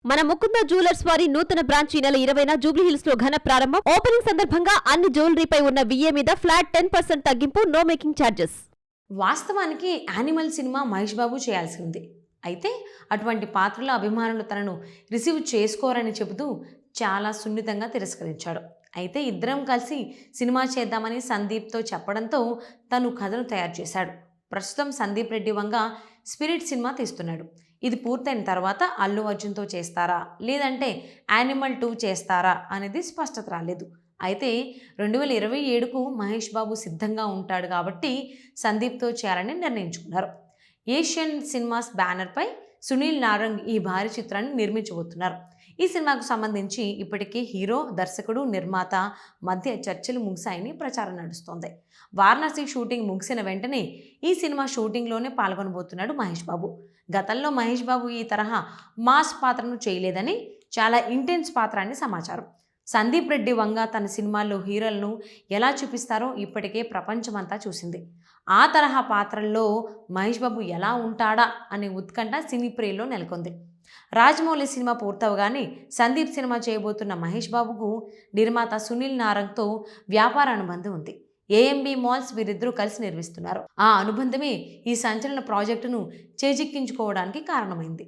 మన ముకుంద జ్యువెలర్స్ వారి నూతన బ్రాంచ్ ఈ నెల 20న జూబ్లీహిల్స్ లో ఘన ప్రారంభం. ఓపెనింగ్ సందర్భంగా అన్ని జ్యువెలరీపై ఉన్న విఏ మీద ఫ్లాట్ 10% తగ్గింపు, నో మేకింగ్ ఛార్జెస్. వాస్తవానికి యానిమల్ సినిమా మహేష్ బాబు చేయాల్సి ఉంది. అయితే అటువంటి పాత్రలో అభిమానులు తనను రిసీవ్ చేసుకోరని చెబుతూ చాలా సున్నితంగా తిరస్కరించాడు. అయితే ఇద్దరం కలిసి సినిమా చేద్దామని సందీప్తో చెప్పడంతో తను కథను తయారు చేశాడు. ప్రస్తుతం సందీప్ రెడ్డి వంగ స్పిరిట్ సినిమా తీస్తున్నాడు. ఇది పూర్తయిన తర్వాత అల్లు అర్జున్తో చేస్తారా లేదంటే యానిమల్ 2 చేస్తారా అనేది స్పష్టత రాలేదు. అయితే 2027కు మహేష్ బాబు సిద్ధంగా ఉంటాడు కాబట్టి సందీప్తో చేయాలని నిర్ణయించుకున్నారు. ఏషియన్ సినిమాస్ బ్యానర్పై సునీల్ నారంగ్ ఈ భారీ చిత్రాన్ని నిర్మించబోతున్నారు. ఈ సినిమాకు సంబంధించి ఇప్పటికే హీరో, దర్శకుడు, నిర్మాత మధ్య చర్చలు ముగిశాయని ప్రచారం నడుస్తోంది. వారణాసి షూటింగ్ ముగిసిన వెంటనే ఈ సినిమా షూటింగ్లోనే పాల్గొనబోతున్నాడు మహేష్ బాబు. గతంలో మహేష్ బాబు ఈ తరహా మాస్ పాత్రను చేయలేదని, చాలా ఇంటెన్స్ పాత్ర అని సమాచారం. సందీప్ రెడ్డి వంగ తన సినిమాల్లో హీరోలను ఎలా చూపిస్తారో ఇప్పటికే ప్రపంచమంతా చూసింది. ఆ తరహా పాత్రల్లో మహేష్ బాబు ఎలా ఉంటాడా అనే ఉత్కంఠ సినీ ప్రియుల్లో నెలకొంది. రాజమౌళి సినిమా పూర్తవగానే సందీప్ సినిమా చేయబోతున్న మహేష్ బాబుకు నిర్మాత సునీల్ నారంగ్తో వ్యాపార అనుబంధం ఉంది. ఏఎంబి మాల్స్ వీరిద్దరూ కలిసి నిర్మిస్తున్నారు. ఆ అనుబంధమే ఈ సంచలన ప్రాజెక్టును చేజిక్కించుకోవడానికి కారణమైంది.